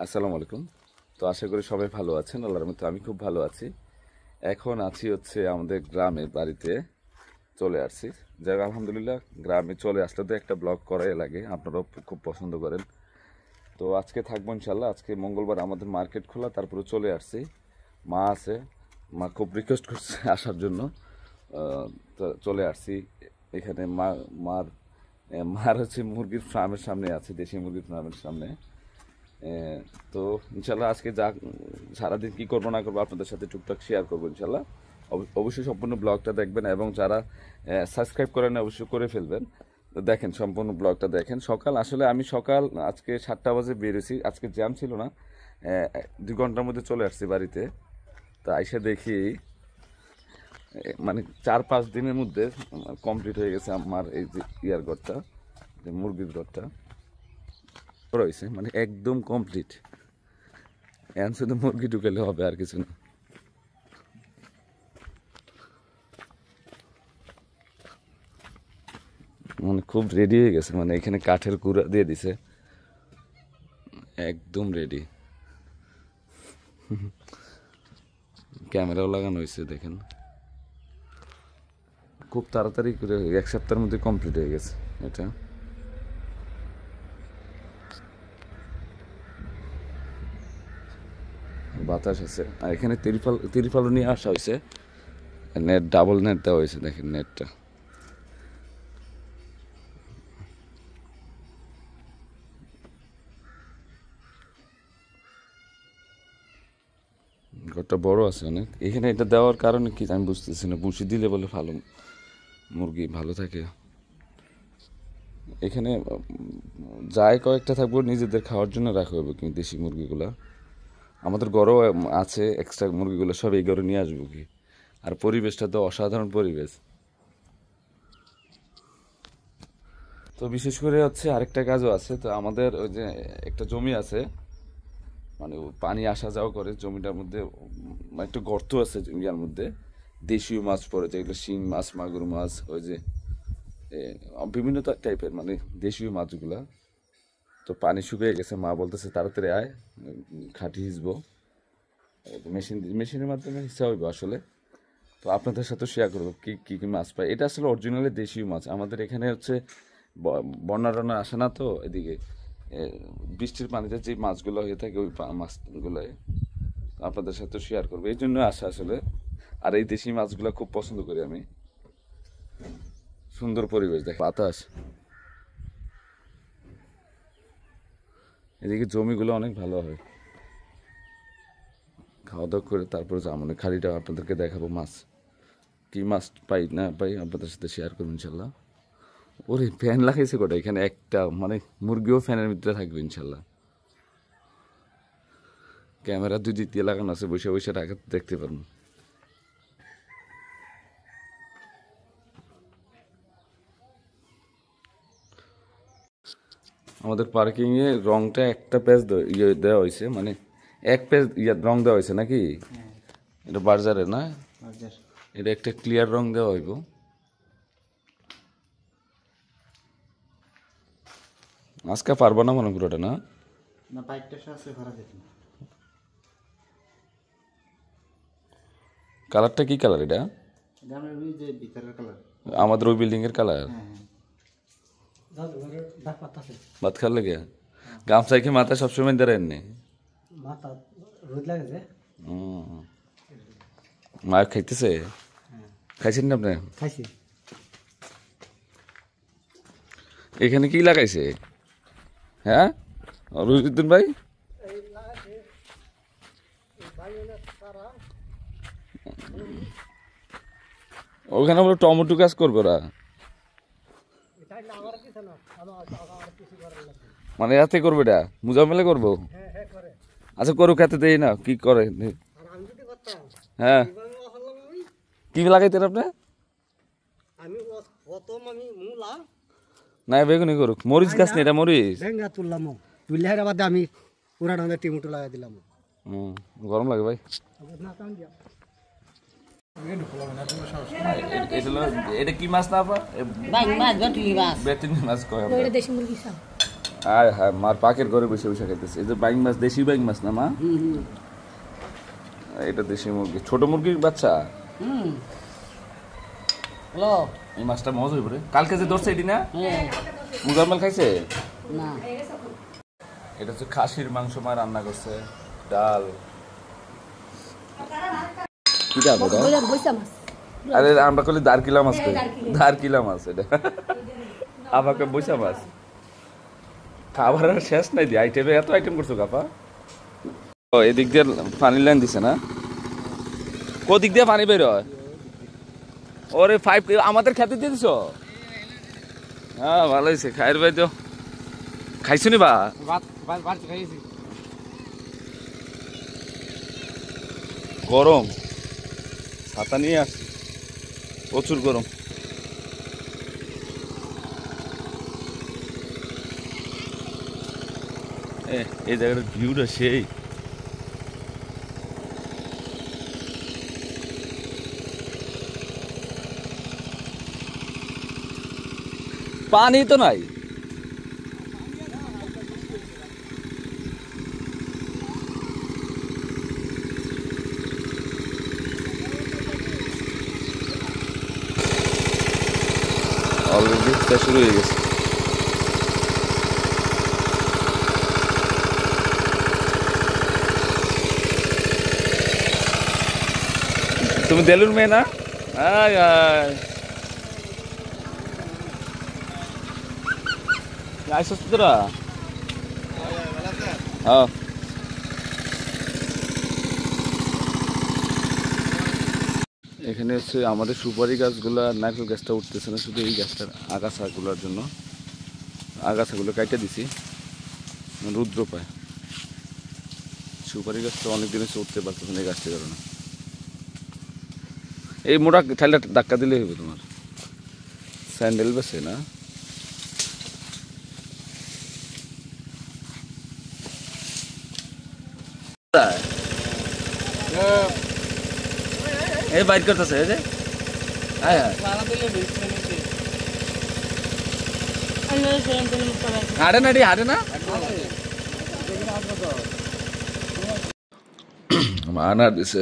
আসসালামু আলাইকুম। তো আশা করি সবাই ভালো আছেন। আল্লাহর মতো আমি খুব ভালো আছি। এখন আছি হচ্ছে আমাদের গ্রামের বাড়িতে চলে আসছি। যাই হোক, আলহামদুলিল্লাহ গ্রামে চলে আসলে তো একটা ব্লগ করাই লাগে, আপনারাও খুব পছন্দ করেন। তো আজকে থাকবো ইনশাল্লাহ। আজকে মঙ্গলবার আমাদের মার্কেট খোলা, তারপরে চলে আসছি। মা আছে, মা খুব রিকোয়েস্ট করছে আসার জন্য। তো চলে আসছি এখানে। মার মার হচ্ছে মুরগির ফার্মের সামনে আছে, দেশি মুরগির ফার্মের সামনে। তো ইনশাল্লাহ আজকে যা সারাদিন কী করবো না করবো আপনাদের সাথে টুকটাক শেয়ার করবো ইনশাল্লাহ। অবশ্যই সম্পূর্ণ ব্লগটা দেখবেন, এবং যারা সাবস্ক্রাইব করেন অবশ্যই করে ফেলবেন। তো দেখেন, সম্পূর্ণ ব্লগটা দেখেন। আসলে আমি সকাল আজকে 7টা বাজে বেরোছি, আজকে জ্যাম ছিল না। 2 ঘন্টার মধ্যে চলে আসছি বাড়িতে। তো আইসা দেখি মানে 4-5 দিনের মধ্যে কমপ্লিট হয়ে গেছে আমার এই যে ইয়ার ঘরটা, যে মুরগির ঘরটা রয়েছে, মানে একদম কমপ্লিট। এখন শুধু মুরগি ঢুকালে হবে, আর কিছু না। মানে খুব রেডি হয়ে গেছে, মানে এখানে কাঠের কুড়া দিয়ে দিছে, একদম রেডি। ক্যামেরাও লাগানো হয়েছে, দেখেন খুব তাড়াতাড়ি করে 1 সপ্তাহের মধ্যে কমপ্লিট হয়ে গেছে এটা। বাতাস আছে, আর এখানে তিরপালও নিয়ে আসা হয়েছে। নেট, ডাবল নেট দেওয়া হয়েছে, দেখেন নেটটা। ঘরটা বড় আছে অনেক। এখানে এটা দেওয়ার কারণে কি আমি বুঝতেছি না, ভুসি দিলে বলে ভালো, মুরগি ভালো থাকে এখানে। যাই কয়েকটা থাকবো নিজেদের খাওয়ার জন্য রাখা হবে, কিন্তু দেশি মুরগিগুলা আমাদের ঘরেও আছে, এক্সট্রা মুরগিগুলো সব এই ঘরে নিয়ে আসবো কি। আর পরিবেশটা তো অসাধারণ পরিবেশ। তো বিশেষ করে হচ্ছে আরেকটা কাজও আছে। তো আমাদের ওই যে একটা জমি আছে, মানে পানি আসা যাওয়া করে জমিটার মধ্যে। একটা গর্ত আছে ইয়ার মধ্যে, দেশীয় মাছ পড়ে, যেগুলো শিং মাছ, মাগুর মাছ, ওই যে বিভিন্ন টাইপের মানে দেশীয় মাছগুলা। তো পানি শুকিয়ে গেছে, মা বলতেছে তাড়াতাড়ি আয়, খাঁটি হিসবো। মেশিনের মাধ্যমে হিসা হইব আসলে। তো আপনাদের সাথে শেয়ার করবো কি কি কি মাছ পাই। এটা আসলে অরিজিনালি দেশীয় মাছ। আমাদের এখানে হচ্ছে বন্যা টন্যা আসে না তো এদিকে, বৃষ্টির পানিতে যে মাছগুলো হয়ে থাকে ওই মাছগুলো আপনাদের সাথে শেয়ার করবো, এই জন্য আসা আসলে। আর এই দেশি মাছগুলো খুব পছন্দ করি আমি। সুন্দর পরিবেশ, দেখ বাতাস, এদিকে জমিগুলো অনেক ভালো হয়। খাওয়া দাওয়া করে তারপরে যাবো, মানে খালিটা আপনাদেরকে দেখাবো মাছ, কি মাছ পাই না পাই আপনাদের সাথে শেয়ার করবো ইনশাল্লাহ। ওরে ফ্যান লাগাইছে কোটা এখানে একটা, মানে মুরগিও ফ্যানের ভিতরে থাকবে ইনশাল্লাহ। ক্যামেরা 2 দিক দিয়ে লাগানো আছে, বসে বসে দেখতে পারেন। আমাদের পার্কিং এ রংটা একটা পেজ দেওয়া হয়েছে, মানে এক পেজ রং দেওয়া হয়েছে নাকি? এটা বার্জারে না, এটা একটা ক্লিয়ার রং দেওয়া হইব। আজকে পারবো না মনে পুরোটা না, কালারটা কি কালার এটা? আমাদের ওই বিল্ডিং এর কালার। ভাত খাওয়ার লেগে গামছা কি মাথা সবসময় দেন নি? মা খাইতেছে, খাইছেন না আপনি? এখানে কি লাগাইছে? হ্যাঁ রুজুদ্দিন ভাই, ওখানে বলে টমেটো গাছ করবো ওরা, মানে এতে করবে এটা মুজামেলে করবো। আচ্ছা করুক, এতে দেই না কি করে। হ্যাঁ কি লাগাইতেন আপনি? না বেগুনি করুক, মরিচ গাছ নেই, এটা মরিচ তুললাম, তুললে আমি পুরা টিমুটো লাগাই দিলাম। গরম লাগে ভাই। এটা কি মাছ না আপা? বেতিনি মাছ কয়, দেশি মুরগি। আয় হ্যাঁ, মার পাকের ঘরে বসে বসে খাইতেছে। এই যে বাইং মাছ, দেশি বাইং মাছ না মা? এটা দেশি মুরগি, ছোট মুরগির বাচ্চা। হ্যালো এই মাছটা মজা হইব রে। কালকে যে ধরছে এটি না, মুজাম্মেল খাইছে না এটা হচ্ছে খাসির মাংস মা রান্না করছে, ডাল। কি ডাল এটা? আরে আমরা কইলে দারকিলা মাছ কই, দারকিলা মাছ এটা। আমাকে বইসা মাছ খাবার আর শেষ নাই, দি আইটেমে এত আইটেম করছো কাপা। ও এদিক দিয়ে পানি লাইন দিছে না, কোদিক দিয়ে পানি বের হয়? ওরে 5 আমাদের খেতে দিয়ে দিছো? হ্যাঁ ভালো হয়েছে, খাইর ভাই তো খাইছো নি বা? গরম, ছাতা নিয়ে আসছি, প্রচুর গরম। এই জায়গাটার ভিউটা সেই। পানি তো নাই। অলরেডি শুরু হয়ে গেছে। তুমি দেলুর মেয়ে না? আয় আয় আইসস তোরা? হ্যাঁ এখানে হচ্ছে আমাদের সুপারি গাছগুলা, নারকেল গাছটা উঠতেছে না, শুধু এই গাছটার আগাছাগুলোর জন্য আগাছাগুলো কাইটে দিছি, রুদ্র পায়। সুপারি গাছটা অনেকদিন হচ্ছে উঠতে পারতেছে না এই গাছটার কারণে। এই মোটা ঠাইলে ধাক্কা দিলেই হবে তোমার। স্যান্ডেল বেছে না? এই বাইর করতেছে এই যে। হ্যাঁ হ্যাঁ হাঁটে না, হাঁটে না। আনার দিছে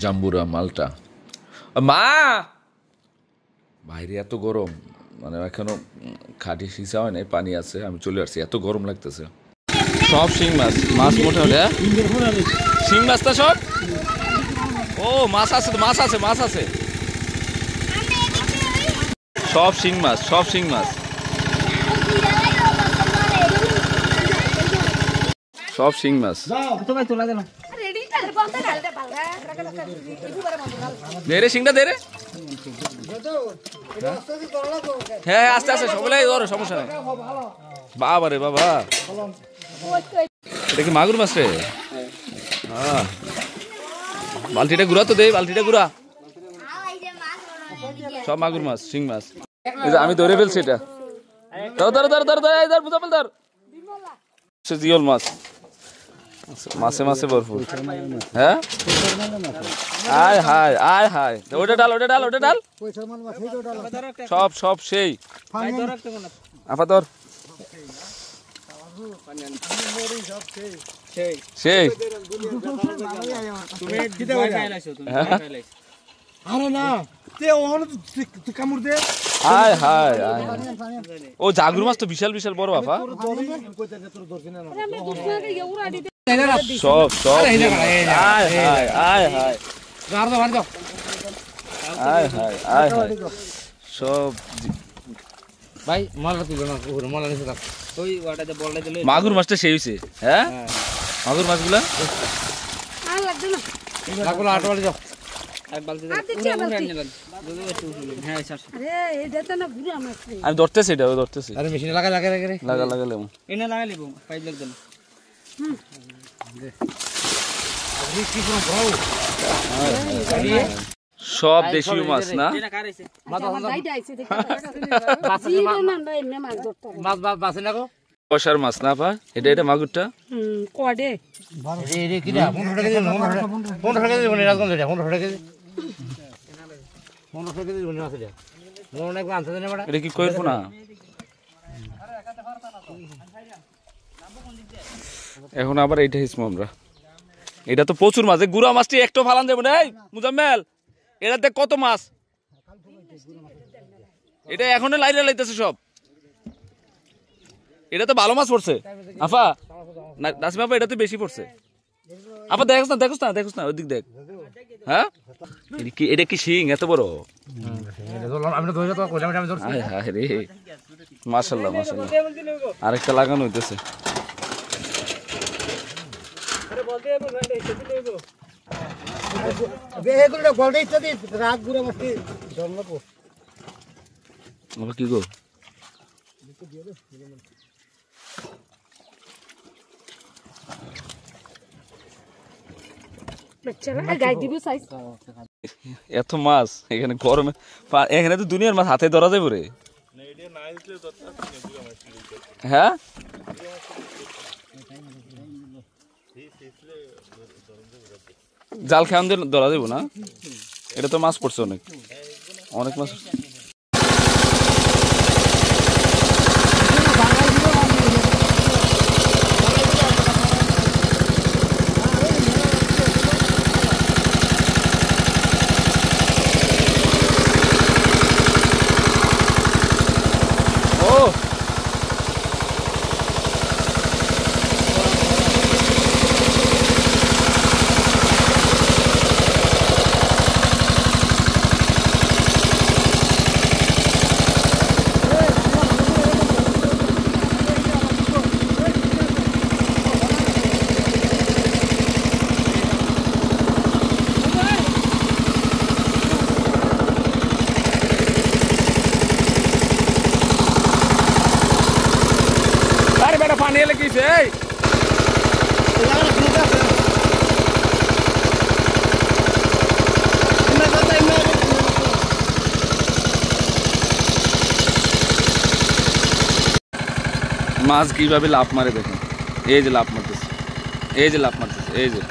জাম্বুরা, মালটা। মা বাইরে এত গরম, মানে এখনো খাটি সিসা হয় নাই, পানি আছে, আমি চলে আসছি, এত গরম লাগতেছে। সব শিং মাছ, মাছ মোটা হলে শিং মাছটা সব। ও মাছ আছে, মাছ আছে, মাছ আছে, সব শিং মাছ, সব শিং মাছ, সব শিং মাছ। দে রে শিংটা দে রে। হ্যাঁ আস্তে আস্তে সবাই ধরো, সমস্যা নেই। বাবা রে বাবা, এটা কি মাগুর মাছ রে? হ্যাঁ বালতিটা ঘুরা তো দে, বালতিটা ঘুরা। সব মাগুর মাছ, শিং মাছ। আমি ধরে ফেলছি এটা। ধর ধর ধর ধর ধর বুঝা ফেল ধর। জিওল মাছ, মাছে মাছে ভরপুর। হ্যাঁ আয় হায়, আয় হায়, ওটা ডাল, ওটা ডাল, ওটা ডাল, সব সব সেই। আফা ধর সেই। আয় হায়, ও জাগুর মাছ তো বিশাল বিশাল বড় আফা। সব সব আয় হায়, আয় হায়, আয় হায়, আয় হায়, সব ভাই মালা তুলো না, মালা নিচে থাক। ওই ওটাতে বলটা দিলে মাগুর মাছটা সেই হইছে। হ্যাঁ মাগুর মাছগুলা আর লাগবে না, লাগলো আট বালতি দাও, এক বালতি দাও, উড়ে নিবেন যদি একটু উঠুন। হ্যাঁ স্যার, আরে এইটা তো না বুড়া মাছ রে। আমি ধরতেছি, এটা ধরতেছি। আরে মেশিনে লাগা লাগা রে, লাগা লাগালে এনে লাগা লিবো, পাইপ লাগ দেন। আরে কি পুরো বড় সব দেশি মাছ না? এটা কারাইছে মাছ বাইটা আইছে দেখো, জীবন না এমনি মাছ ধরতে মাছ বাসে না গো, কষার মাছ না পা? এটা এটা মাগুরটা কোয়াডে রে কি দা 15 টাকা দিন, 15 টাকা দিন বনে রাখুন, 15 টাকা দিন, 15 টাকা দিন বনে রাখুন। মনে অনেক আনতে দেন বড়, এটা কি কইরব না? এখন আবার এইটা হিসমু আমরা। এটা তো প্রচুর মাছ, গুড়া মাছটি একটু ফালান যাবে না। এই মুজাম্মেল, এটাতে কত মাছ? এটা এখনো লাইরে লাইতেছে সব। এটা তো ভালো মাছ পড়ছে আফা, নাসিমা আপা, এটা তো বেশি পড়ছে আপা। দেখোস না ওদিক দেখ। হ্যাঁ, এটা কি শিং এত বড়? মাশাআল্লাহ মাশাআল্লাহ, আরেকটা লাগানো হইতেছে। কি গো, এত মাছ এখানে গরমে? এখানে তো দুনিয়ার মাছ হাতে ধরা যাবে রে। হ্যাঁ, জাল খেয়ে ধরা যাবো না। এটা তো মাছ পড়ছে অনেক অনেক মাছ। পানি এলে কিছে মাছ কিভাবে লাফ মারে দেখুন। এই যে লাফ মারতেছে, এই যে লাফ মারতেছে, এই যে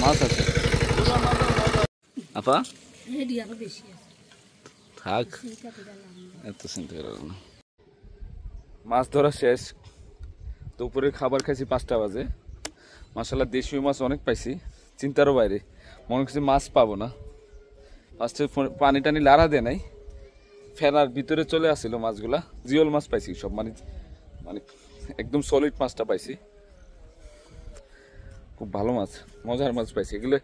মাছ আছে। আপা থাক, এত চিন্তা করো না। মাছ ধরা শেষ, দুপুরের খাবার খাইছি 5টা বাজে। মাশাআল্লাহ দেশীয় মাছ অনেক পাইছি, চিন্তারও বাইরে। মনে করছি মাছ পাবো না, ফার্স্টে পানি টানি লাড়া দেয় নাই, ফেনার ভিতরে চলে আসছিল মাছগুলা। জিওল মাছ পাইছি সব, মানে মানে একদম সলিড মাছটা পাইছি, খুব ভালো মাছ, মজার মাছ পাইছি এগুলো।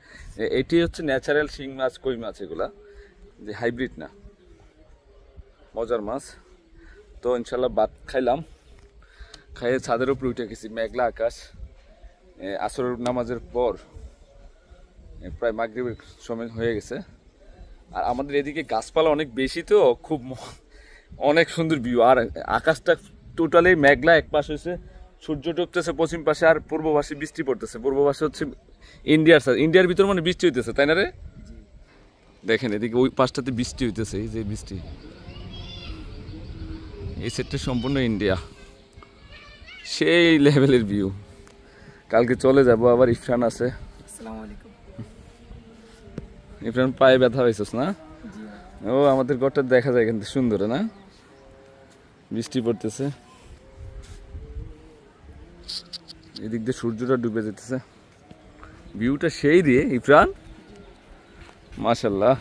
এটি হচ্ছে ন্যাচারাল শিং মাছ, কই মাছ, এগুলা যে হাইব্রিড না, মজার মাছ। তো ইনশাল্লাহ ভাত খাইলাম, খাইয়ে ছাদের উপরে উঠে গেছি। মেঘলা আকাশ, আসরের নামাজের পর প্রায় মাগরিবের সময় হয়ে গেছে। আর আমাদের এদিকে গাছপালা অনেক বেশি, তো খুব অনেক সুন্দর ভিউ। আর আকাশটা টোটালি মেঘলা, এক পাশ হয়েছে সূর্য ডুবতেছে পশ্চিম পাশে, আর পূর্ব পাশে বৃষ্টি পড়তেছে। পূর্ব পাশে হচ্ছে ইন্ডিয়ার ভিতর মানে বৃষ্টি হইতেছে, তাই না রে? দেখেন এদিকে ওই পাশটাতে বৃষ্টি হইতেছে, এই যে বৃষ্টি। এই সেটটা সম্পূর্ণ ইন্ডিয়া, সেই লেভেলের ভিউ। কালকে চলে যাব আবার। ইফরান আছে। ইফরান পায়ে ব্যথা হয়েছিস না? ও আমাদের ঘরটা দেখা যায় কিন্তু সুন্দর না, বৃষ্টি পড়তেছে, এদিক দিয়ে সূর্যটা ডুবে যেতেছে, ভিউটা সেই দিয়ে। ইফরান মাশাআল্লাহ,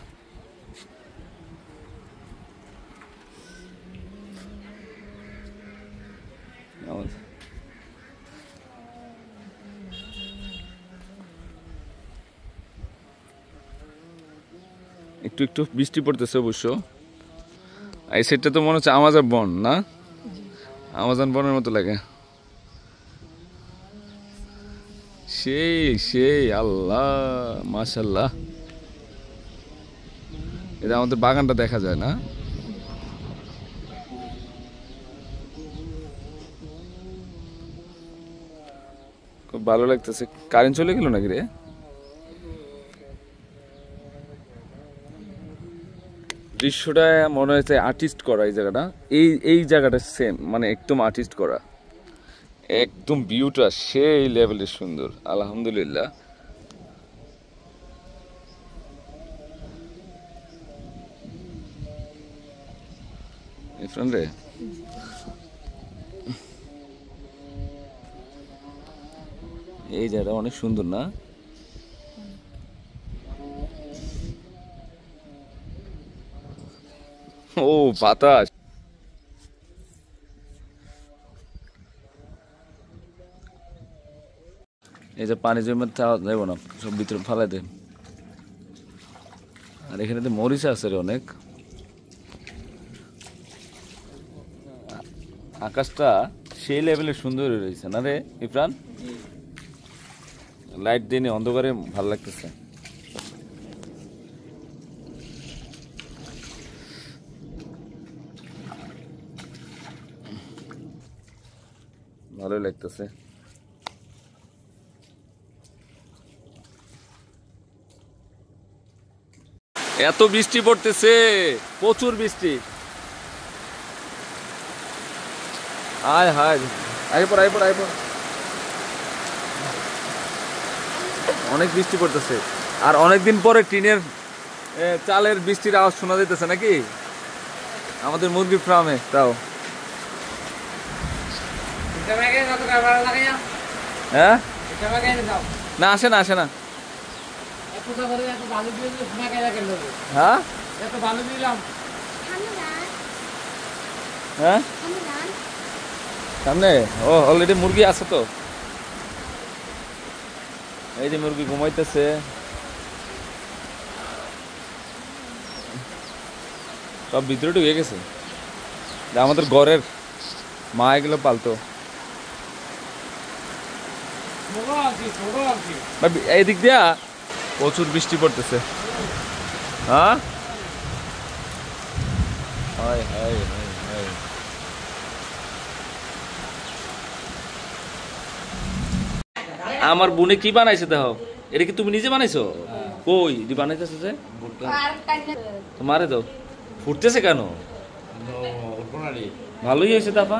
একটু একটু বৃষ্টি পড়তেছে অবশ্য। এই সেটটা তো মনে হচ্ছে আমাজন বন না, আমাজন বনের মতো লাগে। সেই সেই আল্লাহ মাশাআল্লাহ, এটা আমাদের বাগানটা দেখা যায় না? খুব ভালো লাগতেছে। কারেন্ট চলে গেল নাকি রে? দৃশ্যটা মনে হয়েছে আর্টিস্ট করা। এই জায়গাটা, এই জায়গাটা সেম, মানে একদম আর্টিস্ট করা, একদম ভিউটা সেই লেভেলের সুন্দর। আলহামদুলিল্লাহ, ইরফান রে এই জায়গাটা অনেক সুন্দর না? ও বাতাস, এই যে পানি জমে যাবো না, সব ভিতরে ফালাই দেন। আর এখানে তো মরিচ আছে রে অনেক। আকাশটা সেই লেভেলে সুন্দর রয়েছে না রে ইরফান? লাইট দিয়ে অন্ধকারে ভালো লাগতেছে। ভালোই লাগতেছে। এত বৃষ্টি পড়তেছে, প্রচুর বৃষ্টি। আয় হায়, আগে পর আগে পর আগে পর, অনেক বৃষ্টি পড়তেছে। আর অনেকদিন পরে টিনের চালের বৃষ্টির আওয়াজ শোনা যেতেছে নাকি আমাদের মুরগি ফার্মে? তাও হ্যাঁ, না আসে না আসে না। হ্যাঁ হ্যাঁ, সামনে ও অলরেডি মুরগি আছে তো। এই যে মুরগি ঘুমাইতেছে। সব ভিতরে ঢুকে গেছে। আমাদের ঘরের মা এগুলো পালতো। এই দিক দিয়া প্রচুর বৃষ্টি পড়তেছে। হ্যাঁ, আমার বোনে কি বানাইছে দেখো। এটা কি তুমি নিজে বানাইছো? কই দি বানাইতেছে যে মারে দাও। ফুটতেছে কেন? ভালোই হয়েছে তাপা।